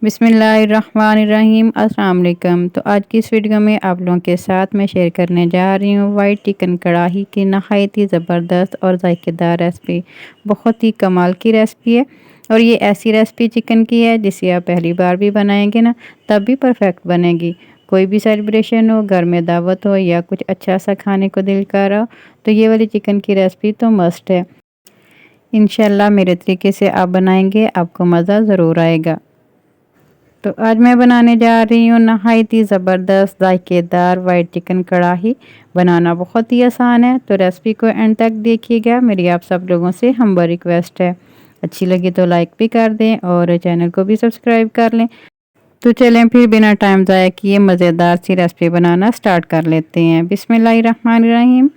बिस्मिल्लाहिर्रहमानिर्रहीम अस्सलाम वालेकुम। तो आज की इस वीडियो में आप लोगों के साथ मैं शेयर करने जा रही हूँ वाइट चिकन कढ़ाई की नहायत ही ज़बरदस्त और जायकेदार रेसिपी। बहुत ही कमाल की रेसिपी है और ये ऐसी रेसिपी चिकन की है जिसे आप पहली बार भी बनाएंगे ना तब भी परफेक्ट बनेगी। कोई भी सेलिब्रेशन हो, घर में दावत हो या कुछ अच्छा सा खाने को दिल कर रहा हो तो ये वाली चिकन की रेसिपी तो मस्ट है। इंशाल्लाह मेरे तरीके से आप बनाएंगे, आपको मज़ा ज़रूर आएगा। तो आज मैं बनाने जा रही हूँ नहायत ही ज़बरदस्त जायकेदार वाइट चिकन कढ़ाई। बनाना बहुत ही आसान है, तो रेसिपी को एंड तक देखिएगा। मेरी आप सब लोगों से हम्बल रिक्वेस्ट है, अच्छी लगी तो लाइक भी कर दें और चैनल को भी सब्सक्राइब कर लें। तो चलें फिर बिना टाइम ज़ाया किए मज़ेदार सी रेसिपी बनाना स्टार्ट कर लेते हैं। बिस्मिल्लाहिर्रहमानिर्रहीम।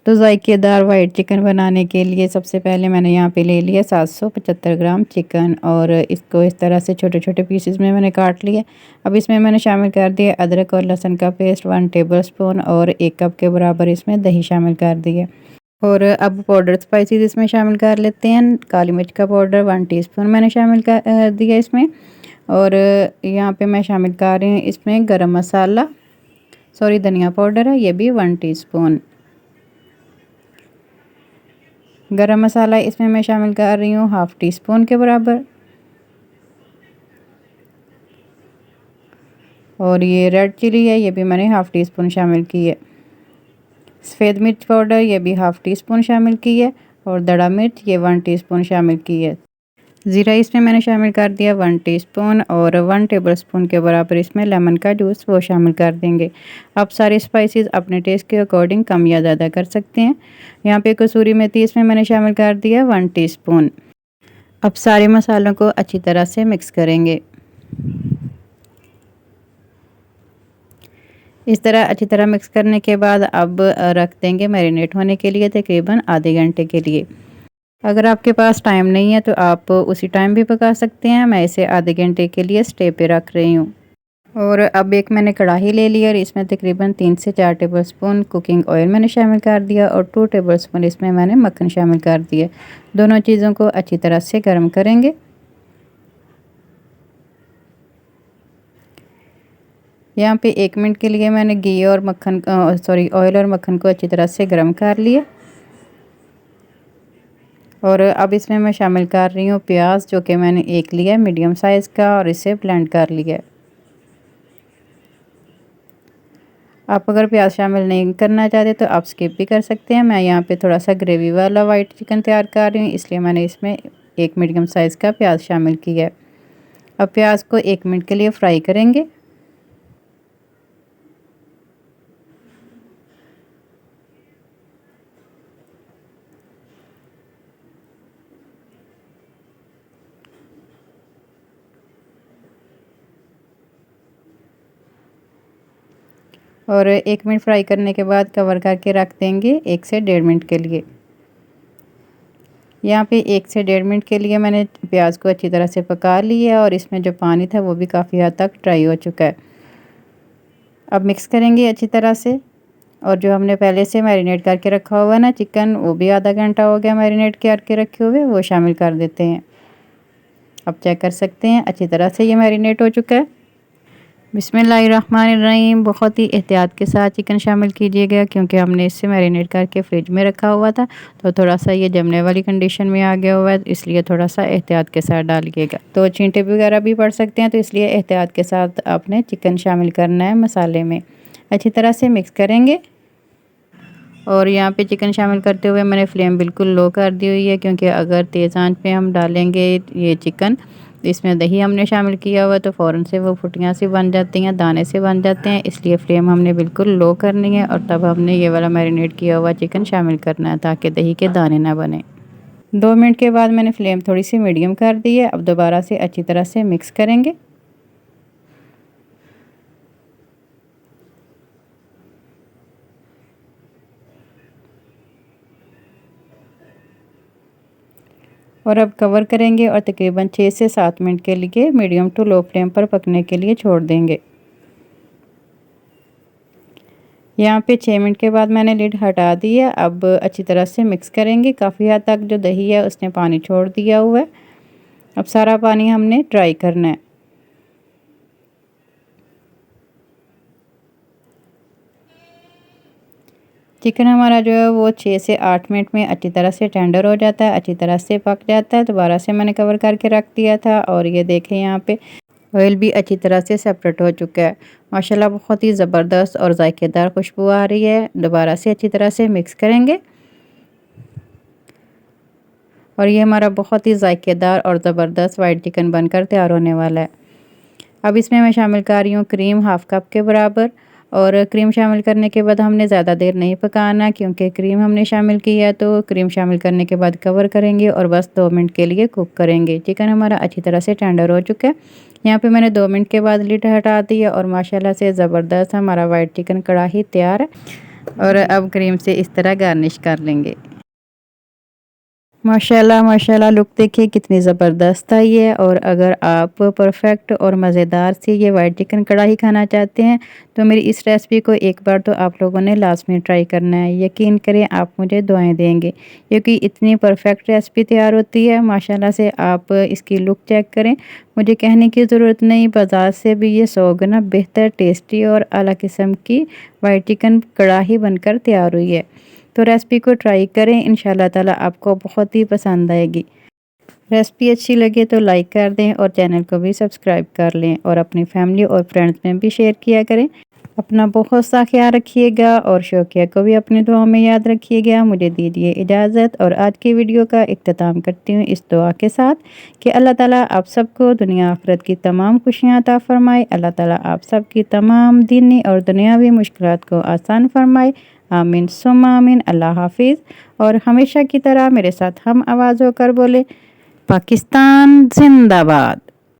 तो जायकेदार वाइट चिकन बनाने के लिए सबसे पहले मैंने यहाँ पे ले लिया 775 ग्राम चिकन और इसको इस तरह से छोटे छोटे पीसेस में मैंने काट लिया। अब इसमें मैंने शामिल कर दिया अदरक और लहसुन का पेस्ट 1 टेबलस्पून और 1 कप के बराबर इसमें दही शामिल कर दिया। और अब पाउडर स्पाइसेस इसमें शामिल कर लेते हैं। काली मिर्च का पाउडर 1 टीस्पून मैंने शामिल कर दिया इसमें। और यहाँ पे मैं शामिल कर रही हूँ इसमें गरम मसाला, सॉरी धनिया पाउडर है, ये भी 1 टीस्पून। गरम मसाला इसमें मैं शामिल कर रही हूँ 1/2 टीस्पून के बराबर। और ये रेड चिली है, ये भी मैंने 1/2 टीस्पून शामिल की है। सफ़ेद मिर्च पाउडर ये भी 1/2 टीस्पून शामिल की है। और दड़ा मिर्च ये 1 टीस्पून शामिल की है। ज़ीरा इसमें मैंने शामिल कर दिया 1 टीस्पून और 1 टेबलस्पून के बराबर इसमें लेमन का जूस वो शामिल कर देंगे। आप सारे स्पाइसेस अपने टेस्ट के अकॉर्डिंग कम या ज़्यादा कर सकते हैं। यहाँ पे कसूरी मेथी इसमें मैंने शामिल कर दिया 1 टीस्पून। अब सारे मसालों को अच्छी तरह से मिक्स करेंगे। इस तरह अच्छी तरह मिक्स करने के बाद अब रख देंगे मैरिनेट होने के लिए तकरीबन आधे घंटे के लिए। अगर आपके पास टाइम नहीं है तो आप उसी टाइम भी पका सकते हैं। मैं इसे आधे घंटे के लिए स्टे पे रख रही हूँ। और अब एक मैंने कढ़ाई ले ली और इसमें तकरीबन 3 से 4 टेबलस्पून कुकिंग ऑयल मैंने शामिल कर दिया और 2 टेबलस्पून इसमें मैंने मक्खन शामिल कर दिया। दोनों चीज़ों को अच्छी तरह से गर्म करेंगे। यहाँ पे 1 मिनट के लिए मैंने घी और मक्खन ऑयल और मक्खन को अच्छी तरह से गर्म कर लिया। और अब इसमें मैं शामिल कर रही हूँ प्याज, जो कि मैंने 1 लिया मीडियम साइज़ का और इसे ब्लेंड कर लिया। आप अगर प्याज शामिल नहीं करना चाहते तो आप स्किप भी कर सकते हैं। मैं यहाँ पे थोड़ा सा ग्रेवी वाला वाइट चिकन तैयार कर रही हूँ, इसलिए मैंने इसमें 1 मीडियम साइज़ का प्याज शामिल किया है। अब प्याज को 1 मिनट के लिए फ्राई करेंगे। और 1 मिनट फ्राई करने के बाद कवर करके रख देंगे 1 से 1.5 मिनट के लिए। यहाँ पे 1 से 1.5 मिनट के लिए मैंने प्याज को अच्छी तरह से पका लिया और इसमें जो पानी था वो भी काफ़ी हद तक ड्राई हो चुका है। अब मिक्स करेंगे अच्छी तरह से। और जो हमने पहले से मैरिनेट करके रखा हुआ ना चिकन, वो भी आधा घंटा हो गया मैरिनेट करके रखे हुए, वो शामिल कर देते हैं। अब चेक कर सकते हैं अच्छी तरह से ये मैरिनेट हो चुका है। बिस्मिल्लाहिर्रहमानिर्रहीम। बहुत ही एहतियात के साथ चिकन शामिल कीजिएगा क्योंकि हमने इससे मैरिनेट करके फ्रिज में रखा हुआ था, तो थोड़ा सा ये जमने वाली कंडीशन में आ गया हुआ है, इसलिए थोड़ा सा एहतियात के साथ डालिएगा। तो छींटे वगैरह भी पड़ सकते हैं, तो इसलिए एहतियात के साथ आपने चिकन शामिल करना है मसाले में। अच्छी तरह से मिक्स करेंगे। और यहाँ पे चिकन शामिल करते हुए मैंने फ्लेम बिल्कुल लो कर दी हुई है, क्योंकि अगर तेज़ आंच पे हम डालेंगे ये चिकन, इसमें दही हमने शामिल किया हुआ, तो फ़ौरन से वो फुटियाँ सी बन जाती हैं, दाने से बन जाते हैं। इसलिए फ्लेम हमने बिल्कुल लो करनी है और तब हमने ये वाला मैरिनेट किया हुआ चिकन शामिल करना है, ताकि दही के दाने ना बने। 2 मिनट के बाद मैंने फ्लेम थोड़ी सी मीडियम कर दी है। अब दोबारा से अच्छी तरह से मिक्स करेंगे। और अब कवर करेंगे और तकरीबन 6 से 7 मिनट के लिए मीडियम टू लो फ्लेम पर पकने के लिए छोड़ देंगे। यहाँ पे 6 मिनट के बाद मैंने लिड हटा दी है। अब अच्छी तरह से मिक्स करेंगे। काफ़ी हद तक जो दही है उसने पानी छोड़ दिया हुआ है। अब सारा पानी हमने ड्राई करना है। चिकन हमारा जो है वो 6 से 8 मिनट में अच्छी तरह से टेंडर हो जाता है, अच्छी तरह से पक जाता है। दोबारा से मैंने कवर करके रख दिया था और ये देखें यहाँ पे ऑयल भी अच्छी तरह से सेपरेट हो चुका है। माशाल्लाह बहुत ही ज़बरदस्त और जायकेदार खुशबू आ रही है। दोबारा से अच्छी तरह से मिक्स करेंगे और ये हमारा बहुत ही जायकेदार और ज़बरदस्त वाइट चिकन बनकर तैयार होने वाला है। अब इसमें मैं शामिल कर रही हूँ क्रीम हाफ़ कप के बराबर। और क्रीम शामिल करने के बाद हमने ज़्यादा देर नहीं पकाना, क्योंकि क्रीम हमने शामिल किया है। तो क्रीम शामिल करने के बाद कवर करेंगे और बस 2 मिनट के लिए कुक करेंगे। चिकन हमारा अच्छी तरह से टेंडर हो चुका है। यहाँ पे मैंने 2 मिनट के बाद लिड हटा दी है और माशाल्लाह से ज़बरदस्त हमारा वाइट चिकन कढ़ाई तैयार है। और अब क्रीम से इस तरह गार्निश कर लेंगे। माशाल्लाह माशाल्लाह लुक देखिए कितनी ज़बरदस्त आई है। और अगर आप परफेक्ट और मज़ेदार सी ये वाइट चिकन कढ़ाई खाना चाहते हैं तो मेरी इस रेसिपी को एक बार तो आप लोगों ने लाजमी ट्राई करना है। यकीन करें आप मुझे दुआएं देंगे, क्योंकि इतनी परफेक्ट रेसिपी तैयार होती है माशाल्लाह से। आप इसकी लुक चेक करें, मुझे कहने की ज़रूरत नहीं, बाज़ार से भी ये 100 गुना बेहतर टेस्टी और आला किस्म की वाइट चिकन कढ़ाई बनकर तैयार हुई है। तो रेसिपी को ट्राई करें, इंशाल्लाह ताला आपको बहुत ही पसंद आएगी। रेसिपी अच्छी लगे तो लाइक कर दें और चैनल को भी सब्सक्राइब कर लें और अपनी फैमिली और फ्रेंड्स में भी शेयर किया करें। अपना बहुत सा ख्याल रखिएगा और शौकिया को भी अपनी दुआ में याद रखिएगा। मुझे दीजिए इजाज़त और आज की वीडियो का इख्तिताम करती हूँ इस दुआ के साथ कि अल्लाह ताला आप सबको दुनिया आखिरत की तमाम खुशियाँ अता फ़रमाए। अल्लाह ताला आप सबकी तमाम दीनी और दुनियावी मुश्किलात को आसान फरमाए। आमीन सुम्मा आमीन। अल्लाह हाफिज़। और हमेशा की तरह मेरे साथ हम आवाज़ होकर बोले, पाकिस्तान जिंदाबाद।